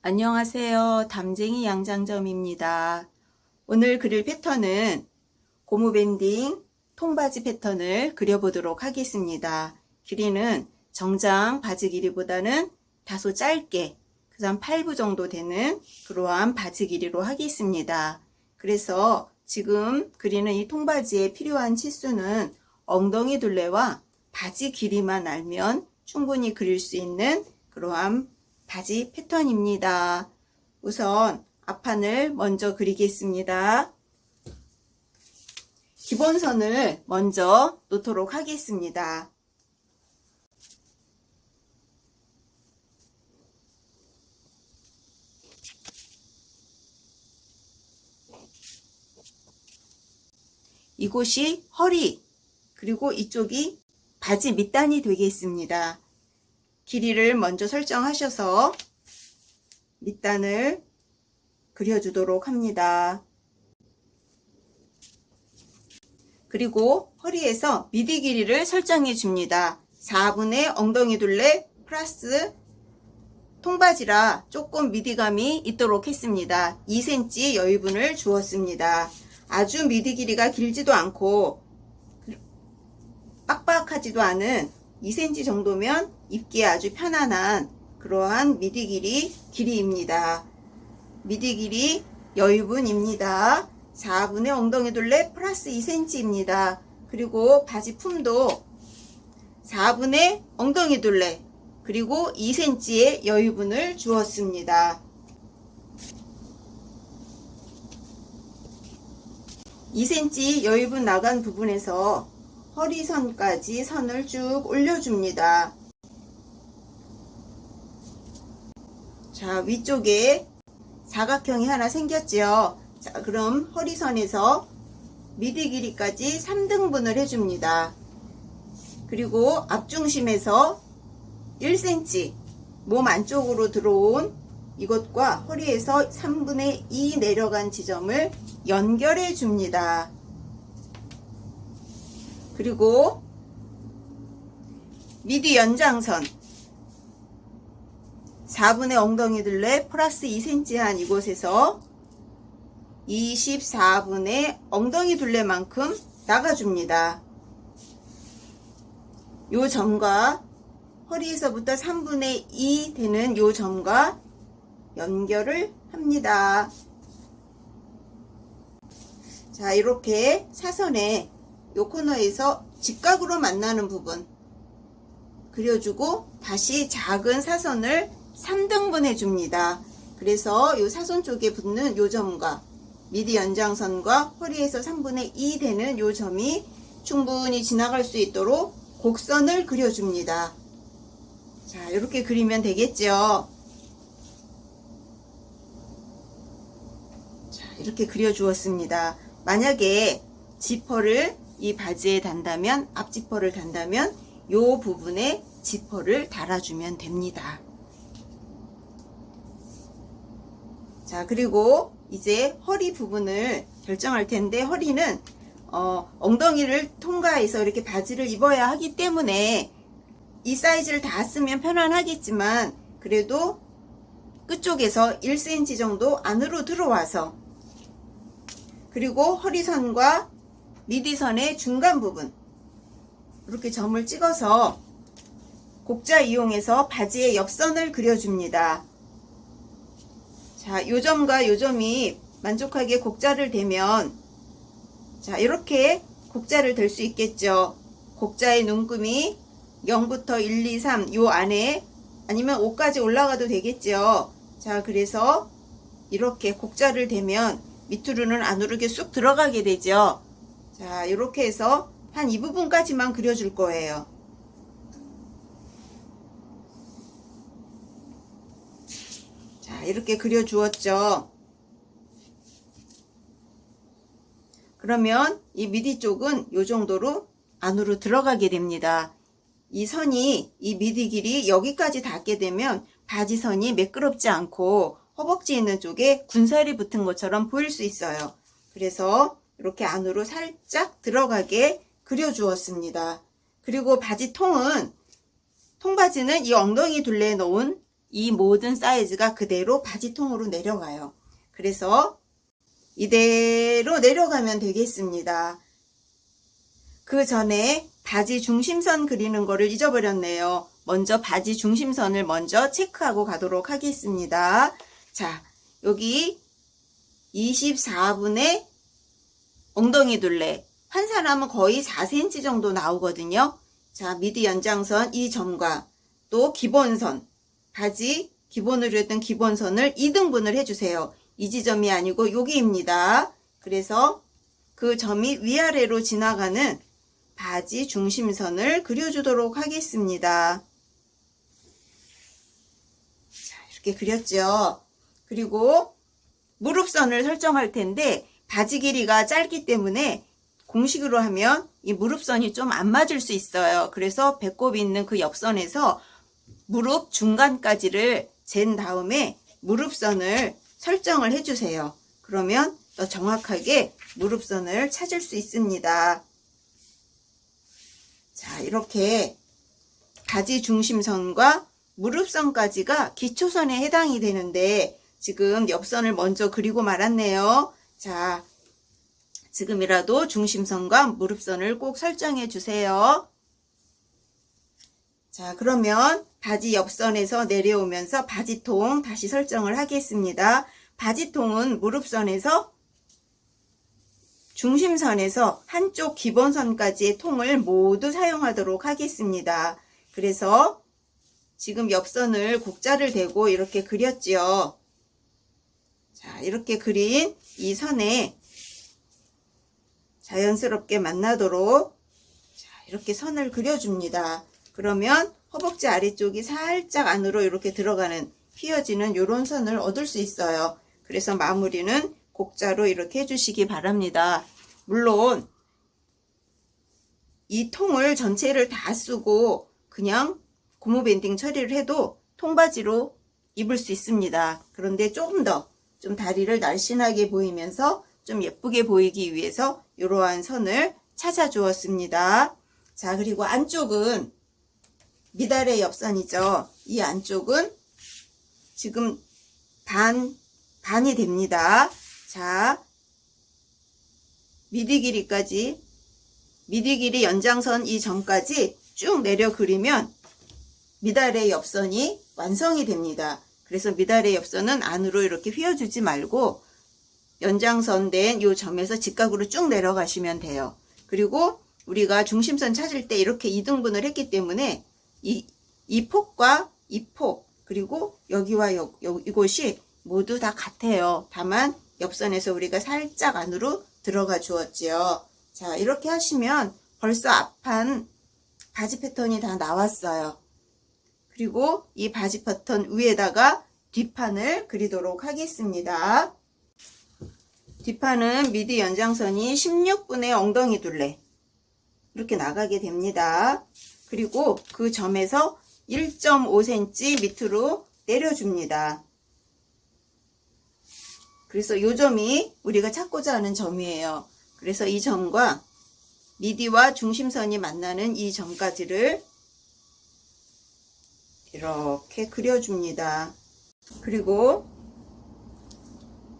안녕하세요. 담쟁이 양장점입니다. 오늘 그릴 패턴은 고무 밴딩 통바지 패턴을 그려보도록 하겠습니다. 길이는 정장 바지 길이보다는 다소 짧게 그 다음 8부 정도 되는 그러한 바지 길이로 하겠습니다. 그래서 지금 그리는 이 통바지에 필요한 치수는 엉덩이 둘레와 바지 길이만 알면 충분히 그릴 수 있는 그러한 바지 패턴입니다. 우선 앞판을 먼저 그리겠습니다. 기본선을 먼저 놓도록 하겠습니다. 이곳이 허리, 그리고 이쪽이 바지 밑단이 되겠습니다. 길이를 먼저 설정하셔서 밑단을 그려주도록 합니다. 그리고 허리에서 미디 길이를 설정해 줍니다. 4분의 엉덩이 둘레 플러스 통바지라 조금 미디감이 있도록 했습니다. 2cm 여유분을 주었습니다. 아주 미디 길이가 길지도 않고 빡빡하지도 않은 2cm 정도면 입기에 아주 편안한 그러한 미디 길이입니다. 미디 길이 여유분입니다. 4분의 엉덩이 둘레 플러스 2cm입니다. 그리고 바지 품도 4분의 엉덩이 둘레 그리고 2cm의 여유분을 주었습니다. 2cm 여유분 나간 부분에서 허리선까지 선을 쭉 올려줍니다. 자, 위쪽에 사각형이 하나 생겼죠. 자, 그럼 허리선에서 미디 길이까지 3등분을 해줍니다. 그리고 앞중심에서 1cm 몸 안쪽으로 들어온 이것과 허리에서 3분의 2 내려간 지점을 연결해 줍니다. 그리고 미디 연장선 4분의 엉덩이 둘레 플러스 2cm 한 이곳에서 24분의 엉덩이 둘레만큼 나가줍니다. 요 점과 허리에서부터 3분의 2 되는 요 점과 연결을 합니다. 자, 이렇게 사선에 요 코너에서 직각으로 만나는 부분 그려주고 다시 작은 사선을 3등분 해줍니다. 그래서 요 사선 쪽에 붙는 요 점과 미디 연장선과 허리에서 3분의 2 되는 요 점이 충분히 지나갈 수 있도록 곡선을 그려줍니다. 자, 이렇게 그리면 되겠죠. 자, 이렇게 그려주었습니다. 만약에 지퍼를 이 바지에 단다면, 앞지퍼를 단다면 요 부분에 지퍼를 달아주면 됩니다. 자, 그리고 이제 허리 부분을 결정할 텐데, 허리는 엉덩이를 통과해서 이렇게 바지를 입어야 하기 때문에 이 사이즈를 다 쓰면 편안하겠지만 그래도 끝쪽에서 1cm 정도 안으로 들어와서 그리고 허리선과 미디선의 중간 부분 이렇게 점을 찍어서 곡자 이용해서 바지의 옆선을 그려줍니다. 자, 요 점과 요 점이 만족하게 곡자를 대면 자, 이렇게 곡자를 댈 수 있겠죠. 곡자의 눈금이 0부터 1, 2, 3 요 안에 아니면 5까지 올라가도 되겠죠. 자, 그래서 이렇게 곡자를 대면 밑으로는 안으로 이렇게 쑥 들어가게 되죠. 자, 이렇게 해서 한 이 부분까지만 그려줄 거예요. 자, 이렇게 그려주었죠. 그러면 이 미디 쪽은 이 정도로 안으로 들어가게 됩니다. 이 선이 이 미디 길이 여기까지 닿게 되면 바지선이 매끄럽지 않고 허벅지 있는 쪽에 군살이 붙은 것처럼 보일 수 있어요. 그래서 이렇게 안으로 살짝 들어가게 그려주었습니다. 그리고 바지 통은 통바지는 이 엉덩이 둘레에 넣은 이 모든 사이즈가 그대로 바지통으로 내려가요. 그래서 이대로 내려가면 되겠습니다. 그 전에 바지 중심선 그리는 거를 잊어버렸네요. 먼저 바지 중심선을 먼저 체크하고 가도록 하겠습니다. 자, 여기 24분의 엉덩이 둘레. 환산하면 거의 4cm 정도 나오거든요. 자, 미디 연장선 이 점과 또 기본선, 바지 기본으로 했던 기본선을 2등분을 해주세요. 이 지점이 아니고 여기입니다. 그래서 그 점이 위아래로 지나가는 바지 중심선을 그려주도록 하겠습니다. 자, 이렇게 그렸죠. 그리고 무릎선을 설정할 텐데 바지 길이가 짧기 때문에 공식으로 하면 이 무릎선이 좀 안 맞을 수 있어요. 그래서 배꼽이 있는 그 옆선에서 무릎 중간까지를 잰 다음에 무릎선을 설정을 해주세요. 그러면 더 정확하게 무릎선을 찾을 수 있습니다. 자, 이렇게 바지 중심선과 무릎선까지가 기초선에 해당이 되는데 지금 옆선을 먼저 그리고 말았네요. 자, 지금이라도 중심선과 무릎선을 꼭 설정해 주세요. 자, 그러면 바지 옆선에서 내려오면서 바지통 다시 설정을 하겠습니다. 바지통은 무릎선에서 중심선에서 한쪽 기본선까지의 통을 모두 사용하도록 하겠습니다. 그래서 지금 옆선을 곡자를 대고 이렇게 그렸지요. 자, 이렇게 그린 이 선에 자연스럽게 만나도록 자, 이렇게 선을 그려줍니다. 그러면 허벅지 아래쪽이 살짝 안으로 이렇게 들어가는 휘어지는 이런 선을 얻을 수 있어요. 그래서 마무리는 곡자로 이렇게 해주시기 바랍니다. 물론 이 통을 전체를 다 쓰고 그냥 고무 밴딩 처리를 해도 통바지로 입을 수 있습니다. 그런데 조금 더 좀 다리를 날씬하게 보이면서 좀 예쁘게 보이기 위해서 이러한 선을 찾아 주었습니다. 자, 그리고 안쪽은 미달의 옆선이죠. 이 안쪽은 지금 반이 됩니다. 자, 미디 길이 연장선 이 점까지 쭉 내려 그리면 미달의 옆선이 완성이 됩니다. 그래서 미달의 옆선은 안으로 이렇게 휘어주지 말고 연장선 된 이 점에서 직각으로 쭉 내려가시면 돼요. 그리고 우리가 중심선 찾을 때 이렇게 2등분을 했기 때문에 이 폭과 이 폭, 그리고 여기와 이곳이 모두 다 같아요. 다만 옆선에서 우리가 살짝 안으로 들어가 주었지요. 자, 이렇게 하시면 벌써 앞판 바지 패턴이 다 나왔어요. 그리고 이 바지 패턴 위에다가 뒷판을 그리도록 하겠습니다. 뒷판은 미디 연장선이 16분의 엉덩이 둘레 이렇게 나가게 됩니다. 그리고 그 점에서 1.5cm 밑으로 내려줍니다. 그래서 이 점이 우리가 찾고자 하는 점이에요. 그래서 이 점과 미디와 중심선이 만나는 이 점까지를 이렇게 그려줍니다. 그리고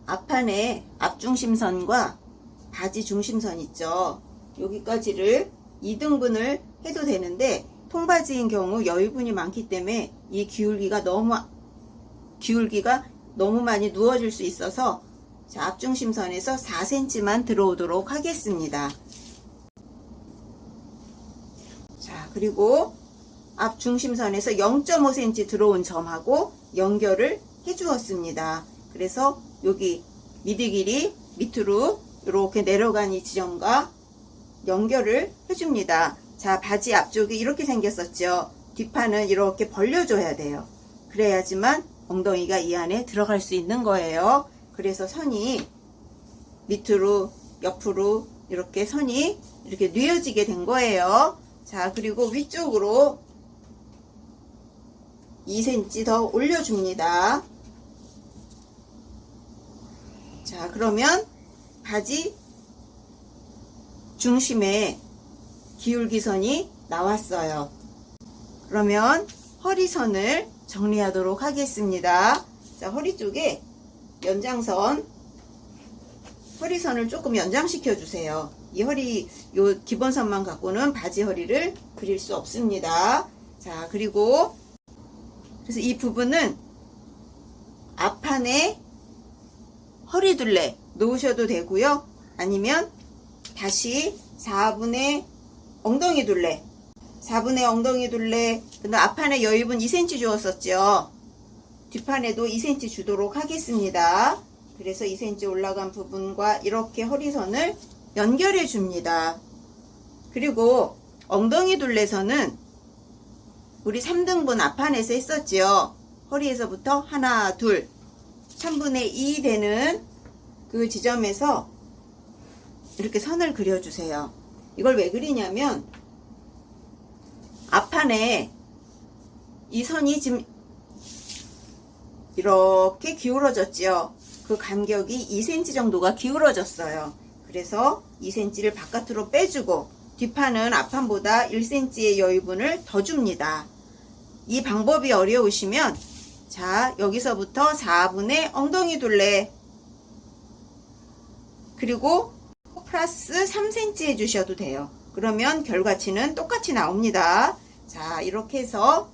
앞판에 앞중심선과 바지 중심선 있죠. 여기까지를 2등분을 해도 되는데 통바지인 경우 여유분이 많기 때문에 이 기울기가 너무 많이 누워질 수 있어서 자, 앞중심선에서 4cm만 들어오도록 하겠습니다. 자, 그리고 앞중심선에서 0.5cm 들어온 점하고 연결을 해 주었습니다. 그래서 여기 미디 길이 밑으로 이렇게 내려간 이 지점과 연결을 해줍니다. 자, 바지 앞쪽이 이렇게 생겼었죠. 뒷판은 이렇게 벌려줘야 돼요. 그래야지만 엉덩이가 이 안에 들어갈 수 있는 거예요. 그래서 선이 밑으로 옆으로 이렇게 선이 이렇게 뉘어지게 된 거예요. 자, 그리고 위쪽으로 2cm 더 올려줍니다. 자, 그러면 바지 중심에 기울기선이 나왔어요. 그러면 허리선을 정리하도록 하겠습니다. 자, 허리 쪽에 연장선, 허리선을 조금 연장시켜 주세요. 이 허리, 요 기본선만 갖고는 바지 허리를 그릴 수 없습니다. 자, 그리고 그래서 이 부분은 앞판에 허리둘레 놓으셔도 되고요. 아니면 다시 4분의 엉덩이 둘레, 4분의 엉덩이 둘레, 그다음 앞판에 여유분 2cm 주었었죠. 뒷판에도 2cm 주도록 하겠습니다. 그래서 2cm 올라간 부분과 이렇게 허리선을 연결해 줍니다. 그리고 엉덩이 둘레선은 우리 3등분 앞판에서 했었죠. 허리에서부터 하나, 둘, 3분의 2 되는 그 지점에서 이렇게 선을 그려주세요. 이걸 왜 그리냐면 앞판에 이 선이 지금 이렇게 기울어졌죠. 그 간격이 2cm 정도가 기울어졌어요. 그래서 2cm를 바깥으로 빼주고 뒷판은 앞판보다 1cm의 여유분을 더 줍니다. 이 방법이 어려우시면 자, 여기서부터 4분의 엉덩이 둘레, 그리고 플러스 3cm 해주셔도 돼요. 그러면 결과치는 똑같이 나옵니다. 자, 이렇게 해서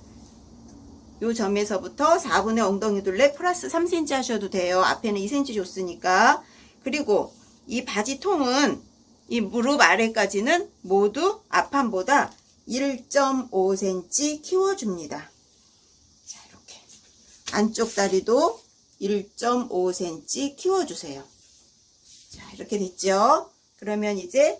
요 점에서부터 4분의 엉덩이 둘레 플러스 3cm 하셔도 돼요. 앞에는 2cm 줬으니까. 그리고 이 바지 통은 이 무릎 아래까지는 모두 앞판보다 1.5cm 키워줍니다. 자, 이렇게 안쪽 다리도 1.5cm 키워주세요. 자, 이렇게 됐죠? 그러면 이제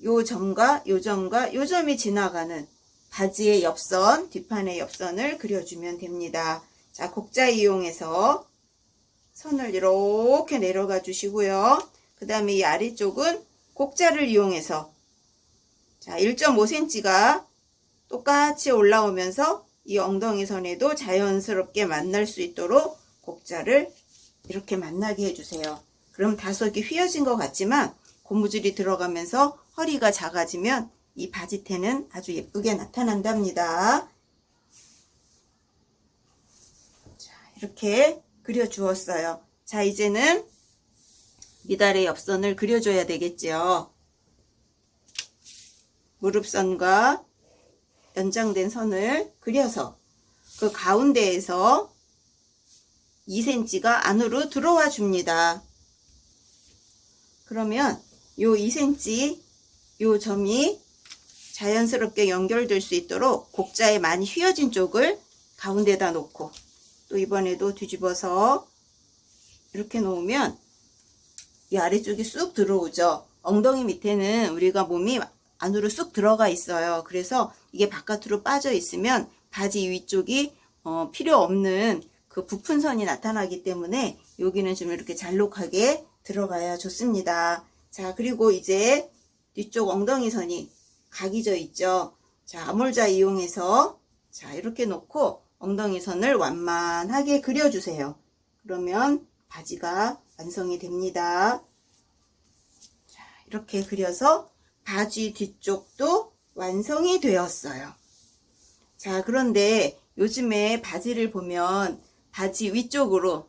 요 점과 요 점과 요 점이 지나가는 바지의 옆선, 뒷판의 옆선을 그려주면 됩니다. 자, 곡자 이용해서 선을 이렇게 내려가 주시고요. 그 다음에 이 아래쪽은 곡자를 이용해서 자, 1.5cm가 똑같이 올라오면서 이 엉덩이 선에도 자연스럽게 만날 수 있도록 곡자를 이렇게 만나게 해주세요. 그럼 다소 이렇게 휘어진 것 같지만 고무줄이 들어가면서 허리가 작아지면 이 바지테는 아주 예쁘게 나타난답니다. 자, 이렇게 그려 주었어요. 자, 이제는 미달의 옆선을 그려줘야 되겠죠. 무릎선과 연장된 선을 그려서 그 가운데에서 2cm가 안으로 들어와 줍니다. 그러면 요 2cm 요 점이 자연스럽게 연결될 수 있도록 곡자에 많이 휘어진 쪽을 가운데다 놓고 또 이번에도 뒤집어서 이렇게 놓으면 이 아래쪽이 쑥 들어오죠. 엉덩이 밑에는 우리가 몸이 안으로 쑥 들어가 있어요. 그래서 이게 바깥으로 빠져 있으면 바지 위쪽이 필요 없는 그 부푼 선이 나타나기 때문에 여기는 좀 이렇게 잘록하게 들어가야 좋습니다. 자, 그리고 이제 뒤쪽 엉덩이 선이 각이 져 있죠. 자, 아몰자 이용해서 자, 이렇게 놓고 엉덩이 선을 완만하게 그려주세요. 그러면 바지가 완성이 됩니다. 자, 이렇게 그려서 바지 뒤쪽도 완성이 되었어요. 자, 그런데 요즘에 바지를 보면 바지 위쪽으로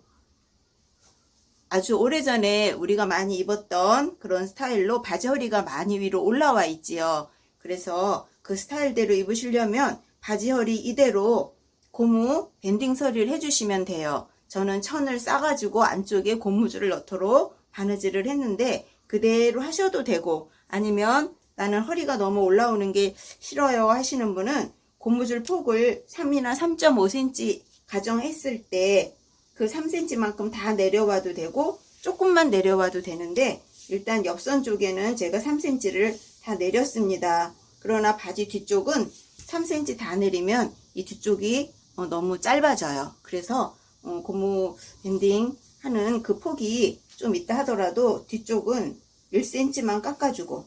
아주 오래전에 우리가 많이 입었던 그런 스타일로 바지 허리가 많이 위로 올라와 있지요. 그래서 그 스타일대로 입으시려면 바지 허리 이대로 고무 밴딩 서리를 해주시면 돼요. 저는 천을 싸가지고 안쪽에 고무줄을 넣도록 바느질을 했는데 그대로 하셔도 되고, 아니면 나는 허리가 너무 올라오는 게 싫어요 하시는 분은 고무줄 폭을 3이나 3.5cm 가정했을 때 그 3cm만큼 다 내려와도 되고 조금만 내려와도 되는데, 일단 옆선 쪽에는 제가 3cm를 다 내렸습니다. 그러나 바지 뒤쪽은 3cm 다 내리면 이 뒤쪽이 너무 짧아져요. 그래서 고무 밴딩 하는 그 폭이 좀 있다 하더라도 뒤쪽은 1cm만 깎아주고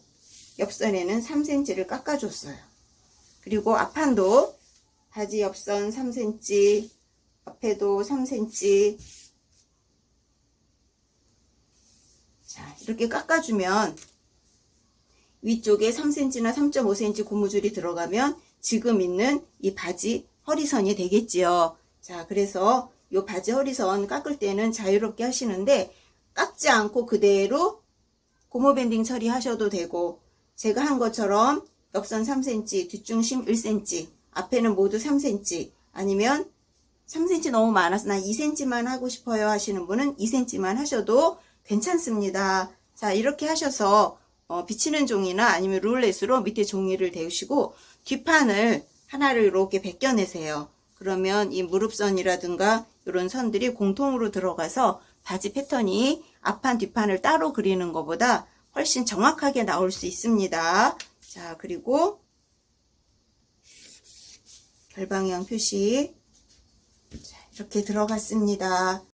옆선에는 3cm를 깎아줬어요. 그리고 앞판도 바지 옆선 3cm, 앞에도 3cm. 자, 이렇게 깎아주면 위쪽에 3cm나 3.5cm 고무줄이 들어가면 지금 있는 이 바지 허리선이 되겠지요. 자, 그래서 요 바지 허리선 깎을 때는 자유롭게 하시는데 깎지 않고 그대로 고무 밴딩 처리하셔도 되고, 제가 한 것처럼 옆선 3cm, 뒷중심 1cm, 앞에는 모두 3cm, 아니면 3cm 너무 많아서 나 2cm만 하고 싶어요 하시는 분은 2cm만 하셔도 괜찮습니다. 자, 이렇게 하셔서 비치는 종이나 아니면 룰렛으로 밑에 종이를 대우시고 뒷판을 하나를 이렇게 벗겨내세요. 그러면 이 무릎선이라든가 이런 선들이 공통으로 들어가서 바지 패턴이 앞판 뒷판을 따로 그리는 것보다 훨씬 정확하게 나올 수 있습니다. 자, 그리고 결방향 표시 이렇게 들어갔습니다.